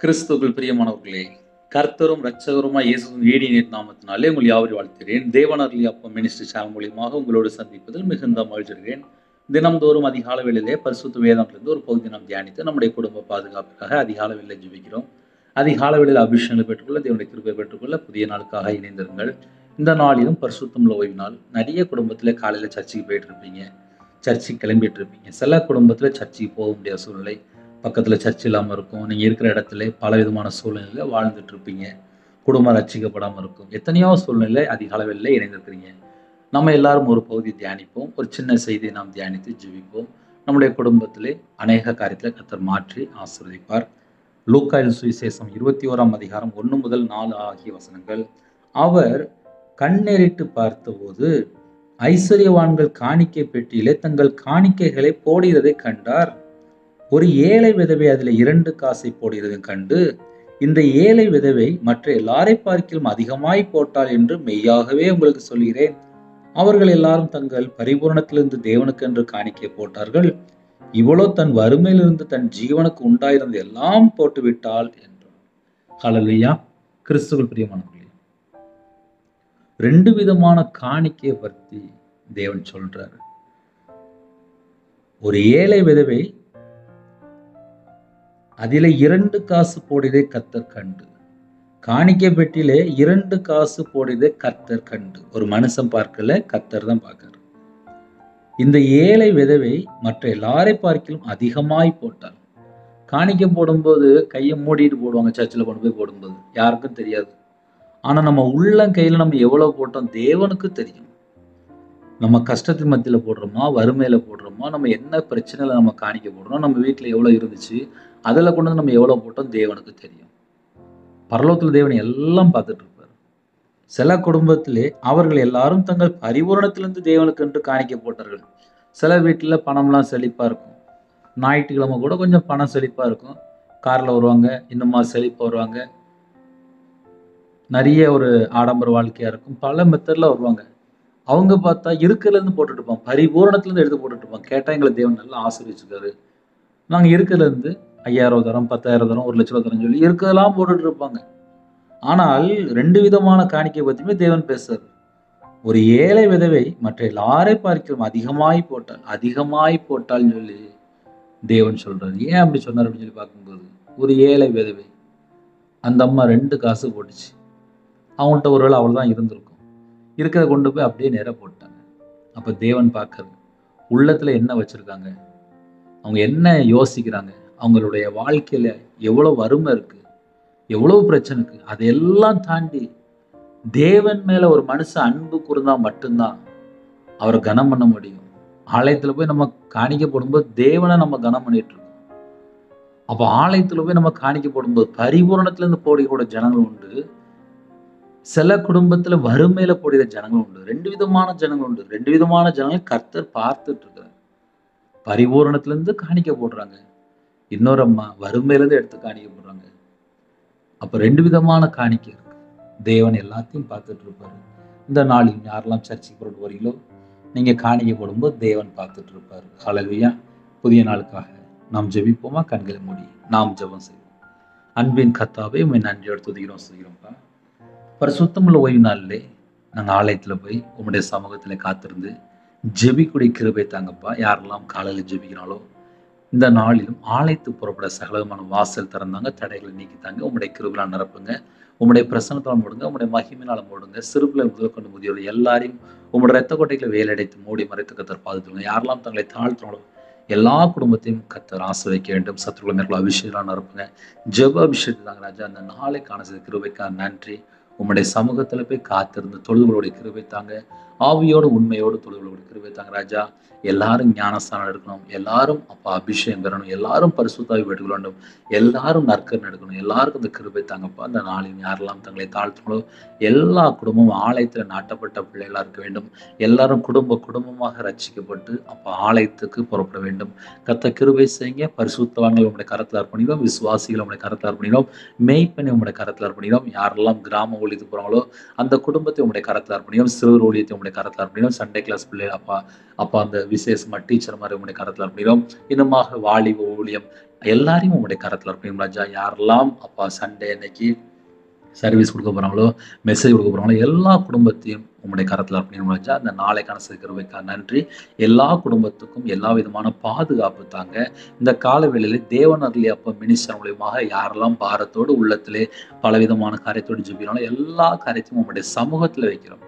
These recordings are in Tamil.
கிறிஸ்துவுக்குள் பிரியமானவர்களே, கர்த்தரும் இரட்சகருமாய் இயேசுவின் ஈடிய நாமத்தினாலே உங்கள் யாவரையும் வாழ்த்துகிறேன். தேவனருளி அப்பம் மினிஸ்ட்ரி சேனல் மூலியமாக உங்களோடு சந்திப்பதில் மிகுந்த மகிழ்ச்சிகிறேன். தினம்தோறும் அதிகாலை வேளையிலே பரிசுத்த வேதத்திலிருந்து ஒரு பகுதி நாம் தியானித்து நம்முடைய குடும்ப பாதுகாப்புக்காக அதிகாலை வேளையிலே ஜெபிக்கிறோம். அதிகாலை வேளையில் அபிஷேகங்களை பெற்றுக்கொள்ள, தேவனுடைய கிருபையை பெற்றுக்கொள்ள புதிய நாளுக்காக இணைந்திருங்கள். இந்த நாளிலும் பரிசுத்தமுள்ள ஓய்வு நாள். நிறைய குடும்பத்திலே காலையில் சர்ச்சுக்கு போயிட்டு இருப்பீங்க, சர்ச்சுக்கு கிளம்பிட்டு இருப்பீங்க. சில குடும்பத்தில் சர்ச்சுக்கு போக முடியாத சூழ்நிலை, பக்கத்தில் சர்ச் இல்லாமல் இருக்கும். நீங்கள் இருக்கிற இடத்துல பல விதமான சூழ்நிலையில் வாழ்ந்துட்டு இருப்பீங்க. குடும்பம் ரட்சிக்கப்படாமல் இருக்கும். எத்தனையோ சூழ்நிலை அதிக அளவில் இணைந்திருக்கிறீங்க. நம்ம எல்லாரும் ஒரு பகுதி தியானிப்போம். ஒரு சின்ன செய்தியை நாம் தியானித்து ஜெபிப்போம். நம்முடைய குடும்பத்திலே அநேக காரியத்தில் கர்த்தர் மாற்றி ஆசீர்வதிப்பார். லூக்கா சுவிசேஷம் 21ஆம் அதிகாரம் 1 முதல் 4 ஆகிய வசனங்கள். அவர் கண்ணேறிட்டு பார்த்தபோது ஐஸ்வர்யவான்கள் காணிக்கை பெட்டியிலே தங்கள் காணிக்கைகளை போடுகிறதை கண்டார். ஒரு ஏழை விதவை அதில் 2 காசை போடுகிறதை கண்டு, இந்த ஏழை விதவை மற்ற எல்லாரை பார்க்கிலும் அதிகமாய் போட்டாள் என்று மெய்யாகவே உங்களுக்கு சொல்கிறேன். அவர்கள் எல்லாரும் தங்கள் பரிபூரணத்திலிருந்து தேவனுக்கு என்று காணிக்கை போட்டார்கள். இவளோ தன் வறுமையிலிருந்து தன் ஜீவனுக்கு உண்டாயிருந்த எல்லாம் போட்டு விட்டாள் என்றார். ஹல்லேலூயா. கிறிஸ்துவுக்குள் பிரியமானவர்களே, 2 விதமான காணிக்கையை பற்றி தேவன் சொல்றாரு. ஒரு ஏழை விதவை அதிலே 2 காசு போடுவதை கர்த்தர் கண்டு, காணிக்கை பெட்டியிலே 2 காசு போடுவதை கர்த்தர் கண்டு. ஒரு மனுஷன் பார்க்கல, கர்த்தர் தான் பார்க்கிறார். இந்த ஏழை விதவை மற்ற எல்லாரை பார்க்கிலும் அதிகமாய் போட்டாள். காணிக்கை போடும்போது கையை மூடிட்டு போடுவாங்க, சர்ச்சில் கொண்டு போய் போடும்போது யாருக்கும் தெரியாது. ஆனா நம்ம உள்ளங்கையில நம்ம எவ்வளவு போட்டோம் தேவனுக்கு தெரியும். நம்ம கஷ்டத்தின் மத்தியில போடுறோமா, வறுமையில போடுறோமா, நம்ம என்ன பிரச்சனையில நம்ம காணிக்க போடுறோம், நம்ம வீட்டுல எவ்வளவு இருந்துச்சு, அதில் கொண்டு வந்து நம்ம எவ்வளவு போட்டோம் தேவனுக்கு தெரியும். பரலோகத்தில் தேவன் எல்லாம் பார்த்துட்டு இருப்பார். சில குடும்பத்திலே அவர்கள் எல்லாரும் தங்கள் பரிபூரணத்திலிருந்து தேவனுக்கு என்று காணிக்க போட்டார்கள். சில வீட்டுல பணம்லாம் செழிப்பா இருக்கும். ஞாயிற்றுக்கிழமை கூட கொஞ்சம் பணம் செழிப்பா இருக்கும். கார்ல வருவாங்க, இன்னுமா செழிப்பா வருவாங்க. நிறைய ஒரு ஆடம்பர வாழ்க்கையா இருக்கும். பல மெத்தட்ல வருவாங்க. அவங்க பார்த்தா இருக்கிறதுல இருந்து போட்டுட்டு இருப்பாங்க, பரிபூரணத்துல இருந்து எடுத்து போட்டுட்டு இருப்பாங்க. கேட்டா எங்களை தேவன் நல்லா ஆசீர்வதிச்சிருக்காரு, நாங்க இருக்கிறதுல இருந்து 5000 தரம், 10,000 தரம், 1,00,000 தரம் சொல்லி இருக்கிறதெல்லாம் போட்டுட்டு இருப்பாங்க. ஆனால் 2 விதமான காணிக்கை பத்தியுமே தேவன் பேசுறாரு. ஒரு ஏழை விதவை மற்ற எல்லாரை பார்க்கிறோம் அதிகமாய் போட்டாள், அதிகமாய் போட்டாள்னு சொல்லி தேவன் சொல்றாரு. ஏன் அப்படி சொன்னார் அப்படின்னு சொல்லி பார்க்கும்போது, ஒரு ஏழை விதவை, அந்த அம்மா 2 காசு போட்டுச்சு. அவங்கள்ட்ட ஒருவேளை அவ்வளவுதான் இருந்திருக்கும். இருக்கிறத கொண்டு போய் அப்படியே நேரா போட்டாங்க. அப்ப தேவன் பார்க்கறது உள்ளத்துல என்ன வச்சிருக்காங்க, அவங்க என்ன யோசிக்கிறாங்க, அவங்களுடைய வாழ்க்கையில எவ்வளவு வறுமை இருக்கு, எவ்வளவு பிரச்சனை இருக்கு, அதையெல்லாம் தாண்டி தேவன் மேல ஒரு மனுஷன் அன்பு கூர்ந்தா மட்டும்தான் அவரை கனம் பண்ண முடியும். ஆலயத்துல போய் நம்ம காணிக்க போடும்போது தேவனை நம்ம கனம் பண்ணிட்டு இருக்கோம். அப்ப ஆலயத்துல போய் நம்ம காணிக்க போடும்போது பரிபூரணத்துல இருந்து போடக்கூட ஜனங்கள் உண்டு. சில குடும்பத்துல வறுமையில போடுகிற ஜனங்கள் உண்டு. 2 விதமான ஜனங்கள் உண்டு. 2 விதமான ஜனங்கள் கர்த்தர் பார்த்துட்டு இருக்கிறார். பரிபூரணத்துல இருந்து காணிக்க போடுறாங்க, இன்னொரு அம்மா வறுமையில இருந்து எடுத்து காணிக்க போடுறாங்க. அப்ப 2 விதமான காணிக்கை இருக்கு. தேவன் எல்லாத்தையும் பார்த்துட்டு இருப்பாரு. இந்த நாளில் யாரெல்லாம் சர்ச்சுக்கு போட்டு வரீங்களோ, நீங்க காணிக்கை போடும்போது தேவன் பார்த்துட்டு இருப்பாரு. ஹல்லேலூயா. புதிய நாளுக்காக நாம் ஜெபிப்போமா? கண்களை மூடி நாம் ஜெபம் செய்வோம். அன்பின் கர்த்தாவே, உம்மை நன்றியோடு துதிக்கிறோம், சொல்கிறோம்ப்பா. பரிசுத்தமுள்ள ஓய்வு நாளிலே நாங்கள் ஆலயத்தில் போய் உம்முடைய சமூகத்தில் காத்திருந்து ஜெபிக்கூடிய கிருபை தாங்கப்பா. யாரெல்லாம் காலையில் ஜெபிக்கிறாங்களோ இந்த நாளிலும் ஆலயத்து புறப்பட சகலமான வாசல் திறந்தாங்க, தடைகளை நீக்கித்தாங்க. உம்முடைய கிருபையால் நிரப்புங்க, உம்முடைய பிரசன்னத்தால் மூடுங்க, உம்முடைய மகிமையினால் மூடுங்க. சிறுபிள்ளை முதல் கொண்டு முதியோர் எல்லாரையும் உம்முடைய ரத்த கோட்டைகளை வேலடைத்து மூடி மறைத்து கத்தர் பாதுகாத்துங்க. யாரெல்லாம் தங்களை தாழ்த்தினாலும் எல்லா குடும்பத்தையும் கத்தர் ஆசீர்வதிக்க வேண்டும். சத்துருக்களை மேற்கொள்ள அபிஷேகம் நிரப்புங்க. ஜெப அபிஷேகம் தாங்க ராஜா. அந்த நாளை காண செய்த கிருபைக்காக நன்றி. உம்முடைய சமூகத்துல போய் காத்திருந்து தொழுதுகளுடைய கிருபை தாங்க. ஆவியோடு உண்மையோடு தொழுதுகளுடைய கிருபை தாங்க ராஜா. எல்லாரும் ஞானஸ்தானம் எடுக்கணும், எல்லாரும் அப்பா அபிஷேகம் பெறணும், எல்லாரும் பரிசுத்தாவி பெற்றுக் வேண்டும், எல்லாரும் நற்கரணை எடுக்கணும். எல்லாருக்கும் இந்த கிருபை தாங்கப்பா. அந்த நாளில் யாரெல்லாம் தங்களை தாழ்த்தங்களோ எல்லா குடும்பமும் ஆலயத்துல நாட்டப்பட்ட பிள்ளைகளா இருக்க வேண்டும். எல்லாரும் குடும்பமாக ரட்சிக்கப்பட்டு அப்பா ஆலயத்துக்கு புறப்பட வேண்டும். கர்த்தர் கிருபை செய்யுங்க. பரிசுத்தவான்கள் உங்களுடைய கரத்தில் அர்ப்பணிக்கிறோம், விசுவாசிகள் உங்களுடைய கரத்தில் அர்ப்பணிக்கிறோம், மெய்ப்பெண்ணை உங்களுடைய கரத்தில் அர்ப்பணிக்கிறோம். யாரெல்லாம் கிராம ஊழியத்துக்கு போறாங்களோ அந்த குடும்பத்தை உங்களுடைய கரத்தில் அர்ப்பணிக்கிறோம். சிறுவர் ஊழியத்தை உங்களுடைய உங்களுடைய கரத்தில் அர்ப்பணிக்கிறோம். சண்டே கிளாஸ் பிள்ளை அப்பா அப்பா அந்த விசேஷமா டீச்சர் மாதிரி உங்களுடைய கரத்தில் அர்ப்பணிக்கிறோம். இன்னுமாக வாலிப ஊழியம் எல்லாரையும் உங்களுடைய கரத்தில் அர்ப்பணிக்கிறோம் ராஜா. யாரெல்லாம் அப்பா சண்டே அன்னைக்கு சர்வீஸ் கொடுக்க போறாங்களோ, மெசேஜ் கொடுக்க போறாங்களோ, எல்லா குடும்பத்தையும் உம்முடைய கரத்தில் அர்ப்பணிக்கிறோம் ராஜா. அந்த நாளைக்கான கிருபைக்காக நன்றி. எல்லா குடும்பத்துக்கும் எல்லா விதமான பாதுகாப்பு தாங்க. இந்த கால வேளையிலே தேவன் அருளிய அப்ப மினிஸ்டர் மூலியமாக யாரெல்லாம் பாரத்தோடு உள்ளத்திலே பலவிதமான காரியத்தோடு ஜெபிக்கிறாங்களோ, எல்லா காரியத்தையும் உம்முடைய சமூகத்துல வைக்கிறோம்.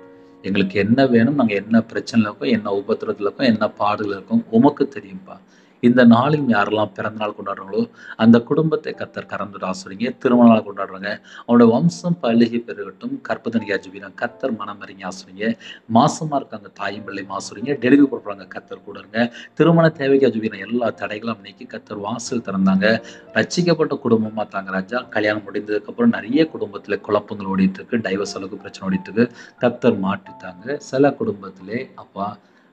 எங்களுக்கு என்ன வேணும், நாங்க என்ன பிரச்சனையில இருக்கோம், என்ன உபத்திரத்துல இருக்கோம், என்ன பாடுகள் இருக்கோம், உமக்கு தெரியும்பா. இந்த நாளில் யாரெல்லாம் பிறந்த நாள் கொண்டாடுறாங்களோ, அந்த குடும்பத்தை கர்த்தர் கரந்து ஆசீர்வதிங்க. திருமண நாள் கொண்டாடுறாங்க, அவனோட வம்சம் பலுகி பெருகட்டும். கற்பதனிக்கு ஜெபிக்கிறோம், கர்த்தர் மனம் இறங்கி ஆசீர்வதிங்க. மாசமா இருக்காங்க, தாயும் பிள்ளையும் ஆசீர்வதிங்க. டெலிவரி கொடுக்குறாங்க, கர்த்தர் கூட இருங்க. திருமண தேவைக்கு ஜெபிக்கிறோம், எல்லா தடைகளும் நீக்கி கர்த்தர் வாசல் திறந்தாங்க. ரட்சிக்கப்பட்ட குடும்பமா தாங்க ராஜா. கல்யாணம் முடிந்ததுக்கு அப்புறம் நிறைய குடும்பத்துல குழப்பங்கள் ஓடிட்டு இருக்கு, டைவர்ஸ் அளவுக்கு பிரச்சனை ஓடிட்டு இருக்கு. கர்த்தர் மாற்றித்தாங்க. சில குடும்பத்திலே அப்பா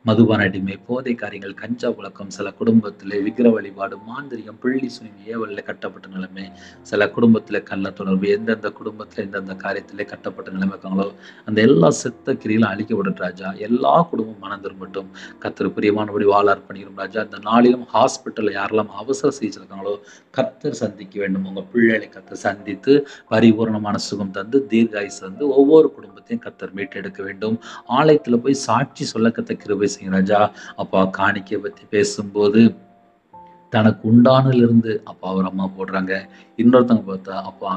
மதுபான அடிமை, போதை காரியங்கள், கஞ்சா புழக்கம், சில குடும்பத்திலே விக்கிர வழிபாடு, மாந்திரிகம், பிள்ளி சுனியம், ஏவல்ல கட்டப்பட்ட நிலைமை, சில குடும்பத்திலே கள்ள தொடர்பு, எந்தெந்த குடும்பத்துல எந்தெந்த காரியத்திலே கட்டப்பட்ட நிலைமை இருக்காங்களோ அந்த எல்லா செத்த கிரியிலும் அழிக்கப்படும் ராஜா. எல்லா குடும்பம் மனம் திரும்பட்டும். கர்த்தர் பிரியமானபடி வாழ அர்ப்பணிக்கிறோம் ராஜா. இந்த நாளிலும் ஹாஸ்பிட்டல்ல யாரெல்லாம் அவசர சிகிச்சை இருக்காங்களோ கர்த்தர் சந்திக்க வேண்டும். உங்க பிள்ளைகளை கர்த்தர் சந்தித்து பரிபூர்ணமான சுகம் தந்து தீர்காயுசு தந்து ஒவ்வொரு குடும்பத்தையும் கர்த்தர் மீட்டெடுக்க வேண்டும். ஆலயத்துல போய் சாட்சி சொல்ல கர்த்தர் கிருபை செய்யுங்க ராஜா. அப்பா காணிக்கை பத்தி பேசும்போது தனக்கு உண்டானதுல இருந்து அப்பா ஒரு அம்மா போடுறாங்க, இன்னொருத்தவங்க பார்த்தா அப்பா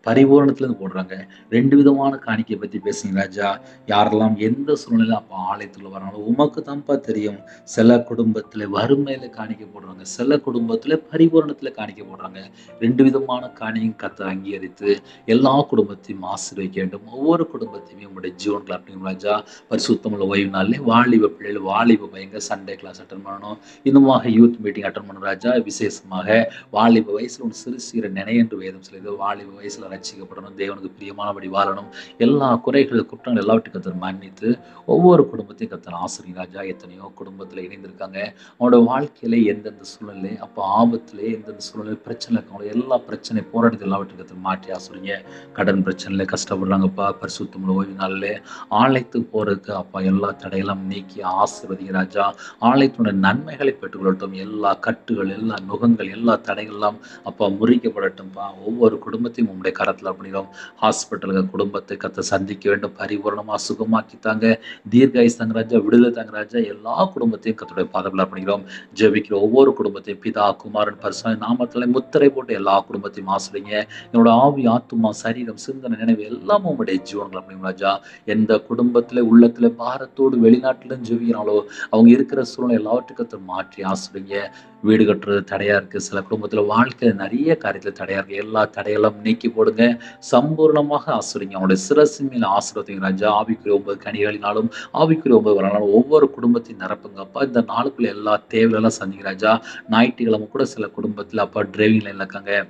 பரிபூரணத்துல இருந்து போடுறாங்க. ரெண்டு விதமான காணிக்கை பத்தி பேசுங்க ராஜா. யாரெல்லாம் எந்த சூழ்நிலை அப்பா ஆலயத்துல வராங்களோ உமக்கு தான்ப்பா தெரியும். சில குடும்பத்துல வறுமையில காணிக்கை போடுறாங்க, சில குடும்பத்துல பரிபூரணத்துல காணிக்கை போடுறாங்க. ரெண்டு விதமான காணியும் கர்த்தர் அங்கீகரித்து எல்லா குடும்பத்தையும் ஆசீர்வதிக்க வேண்டும். ஒவ்வொரு குடும்பத்தையுமே உங்களுடைய ஜீவன்கள் அப்படிங்க ராஜா. பரிசுத்தமுள்ள ஓய்வு நாள்ல வாலிப பிள்ளைகள் வாலிப பையங்க சண்டே கிளாஸ் அட்டன் பண்ணணும். இன்னுமாக யூத் மீட்டிங் அட்டன் பண்ணணும் ராஜா. விசேஷமாக வாலிப வயசுல ஒன்று சிறு சிறு நினைவென்று வேதம் சொல்லுது. வாலிப வயசுல ரட்சிக்கப்படணும், தேவனுக்கு பிரியமானபடி வாழணும். எல்லா குறைகள் குற்றங்கள் எல்லாவற்றையும் கர்த்தர் மன்னித்து ஒவ்வொரு குடும்பத்தையும் கர்த்தர் ஆசீர்வதிங்க ராஜா. எத்தனையோ குடும்பத்துல இணைந்திருக்காங்க, அவனோட வாழ்க்கையில எந்தெந்த சூழ்நிலை அப்ப ஆபத்திலே எந்தெந்த சூழ்நிலை பிரச்சனை இருக்காங்களோ எல்லா பிரச்சனை போராட்டத்தில் எல்லாவற்றையும் கர்த்தர் மாற்றி ஆசீர்வதிங்க. கடன் பிரச்சனையில கஷ்டப்படுறாங்கப்பா, பரிசுத்தமுள்ள ஓய்வு நாளிலே ஆலயத்துக்கு போறதுக்கு அப்பா எல்லா தடையெல்லாம் நீக்கி ஆசீர்வதிங்க ராஜா. ஆலயத்தோட நன்மைகளை பெற்றுக்கொள்ளட்டும். எல்லா கட்டுகள், எல்லா நுகங்கள், எல்லா தடைகள்லாம் அப்பா முறிக்கப்படட்டும்பா. ஒவ்வொரு குடும்பத்தையும் உங்களுடைய கரத்தில் அர்ப்பணிக்கிறோம். ஹாஸ்பிட்டலுக்கு குடும்பத்தை கர்த்தர் சந்திக்க வேண்டும். பரிபூர்ணமா சுகமாக்கி தாங்க, தீர்காயுசு தாங்க ராஜா, விடுதலை தாங்க ராஜா. எல்லா குடும்பத்தையும் கர்த்தருடைய பாதத்தில் அர்ப்பணிக்கிறோம். ஜெபிக்கிற ஒவ்வொரு குடும்பத்தையும் பிதா குமாரன் பரிசுத்த நாமத்திலே முத்திரை போட்டு எல்லா குடும்பத்தையும் ஆசீர்வதிங்க. என்னோட ஆவி ஆத்துமா சரீரம் சிந்தனை நினைவு எல்லாம் உங்களுடைய ஜீவன்கள் அப்படிங்க ராஜா. எந்த குடும்பத்துல உள்ளத்துல பாரத்தோடு வெளிநாட்டுல ஜெபிக்கிறாங்களோ அவங்க இருக்கிற சூழ்நிலை எல்லாவற்றுக்கும் கர்த்தர் மாற்றி ஆசீர்வதிங்க. வீடு கட்டுறது தடையா இருக்கு, சில குடும்பத்துல வாழ்க்கையில நிறைய காரியத்துல தடையா இருக்கு, எல்லா தடையெல்லாம் நீக்கி போடுங்க. சம்பூர்ணமாக ஆசீர்வதிங்க. அவங்களுடைய சிரசு மேல ஆசீர்வதிங்க ராஜா. ஆவிக்குரிய 9 கனிகளினாலும் ஆவிக்குரிய 9 வரனாலும் ஒவ்வொரு குடும்பத்தையும் நிரப்புங்க அப்பா. இந்த நாளுக்குள்ள எல்லா தேவையெல்லாம் சந்திங்க ராஜா. ஞாயிற்றுக்கிழமை கூட சில குடும்பத்துல அப்பா டிரைவிங் லைன்ல இருக்காங்க,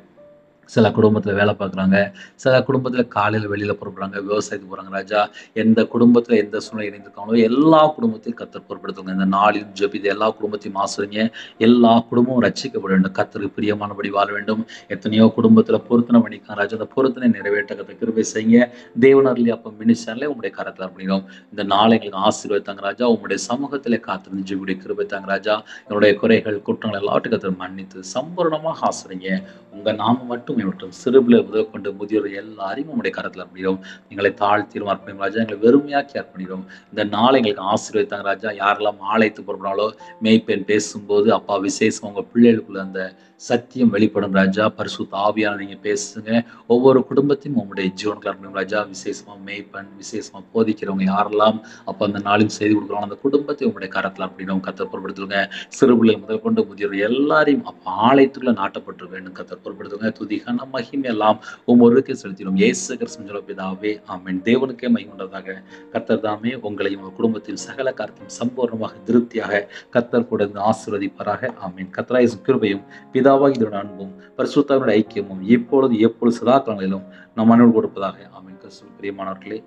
சில குடும்பத்துல வேலை பார்க்குறாங்க, சில குடும்பத்துல காலையில வெளியில புறப்படுறாங்க, விவசாயத்துக்கு போறாங்க ராஜா. எந்த குடும்பத்துல எந்த சூழ்நிலை இணைந்திருக்காங்களோ எல்லா குடும்பத்தையும் கர்த்தர் பொறுப்படுத்துங்க. இந்த நாளிலும் ஜெபித்து எல்லா குடும்பத்தையும் ஆசீர்வதிங்க. எல்லா குடும்பமும் ரட்சிக்கப்பட வேண்டும், கர்த்தருக்கு பிரியமானபடி வாழ வேண்டும். எத்தனையோ குடும்பத்துல பொருத்தனை பண்ணிருக்காங்க ராஜா. அந்த பொருத்தனை நிறைவேற்ற கர்த்தர் கிருபை செய்யுங்க. தேவனருளி அப்ப மினிஸ்டர்ல உங்களுடைய கரத்துல அர்ப்பணிக்கிறோம். இந்த நாளை எங்களுக்கு ஆசீர்வதித்தாங்க ராஜா. உங்களுடைய சமூகத்திலே காத்திருந்து ஜெபியுடைய கிருபை தாங்க ராஜா. என்னுடைய குறைகள் குற்றங்கள் எல்லாவற்றையும் கர்த்தர் மன்னித்து சம்பூர்ணமாக ஆசீர்வதிங்க. உங்க நாமம் மட்டும் மற்றும் சிறுபிள்ளை முதற்கொண்டு முதியோர் எல்லாரையும் உங்களுடைய கரத்தில் அர்ப்பணிக்கிறோம். எங்களை தாழ்த்திரும் அர்ப்பணிக்கிறோம் ராஜா. எங்களை வெறுமையாக்கி அர்ப்பணிக்கிறோம். இந்த நாளை எங்களுக்கு ஆசீர்வதித்தாங்க ராஜா. யாரெல்லாம் ஆலயத்துக்கு புறப்படாலோ மேய்ப்பெண் பேசும்போது அப்பா விசேஷம் உங்க பிள்ளைகளுக்குள்ள அந்த சத்தியம் வெளிப்படும் ராஜா. பரிசுத்த ஆவியான நீங்க பேசுங்க. ஒவ்வொரு குடும்பத்தையும் உங்களுடைய ஜீவன்கள் அர்ப்பணிக்கிறோம் ராஜா. விசேஷமா மேய்ப்பெண், விசேஷமா போதிக்கிறவங்க யாரெல்லாம் அப்ப அந்த நாளையும் செய்து கொடுக்குறோம் அந்த குடும்பத்தை உங்களுடைய கரத்தில் அர்ப்பணிக்கிறோம். கர்த்தர் பொறுப்படுத்துங்க. சிறு பிள்ளைகள் முதல் கொண்டு முதியோர் எல்லாரையும் அப்ப ஆலயத்துக்குள்ள நாட்டப்பட்டு வேண்டும். கர்த்தர் பொறுப்படுத்துங்க. துதிகான மகிமை எல்லாம் ஒவ்வொருவருக்கே செலுத்திடும். இயேசு கிறிஸ்துவின் பிதாவே ஆமென். தேவனுக்கே மகிமை உண்டதாக. கர்த்தர் தாமே உங்களையும் உங்கள் குடும்பத்தில் சகல காரியத்தையும் சம்பூர்ணமாக திருப்தியாக கர்த்தர் கூட ஆசீர்வதிப்பாராக. ஆமென். கர்த்தராகிய கிருபையும் பிதாவாகிய தேவனுடைய அன்பும் பரிசுத்தாவினுடைய ஐக்கியமும் இப்பொழுது எப்பொழுது சதா காலங்களிலும் நம் அனுபவம் கொடுப்பதாக. ஆமென். கிறிஸ்துவின் பிரியமானவர்களே,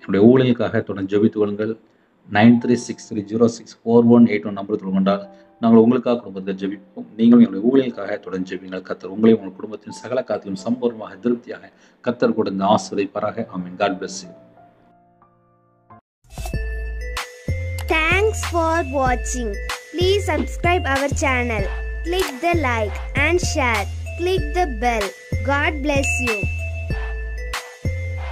என்னுடைய ஊழியர்களுக்காக தொடர்ந்து ஜெபித்துக் கொள்ளுங்கள். 9363064181 நம்பர் தொடர்பு கொண்டால் நாங்கள் உங்களுக்காக குடும்பத்தை ஜெபிப்போம். நீங்களும் எங்களுடைய ஊழியர்களுக்காக தொடர்ந்து ஜெபிங்கள். கர்த்தர் உங்களையும் உங்கள் குடும்பத்தின் சகல காத்திலும் சம்பூர்ணமாக திருப்தியாக கர்த்தர் கூட ஆசீர்வதிப்பாராக. ஆமென். God bless you. Thanks for watching. Please subscribe our channel. Click the like and share. Click the bell. God bless you.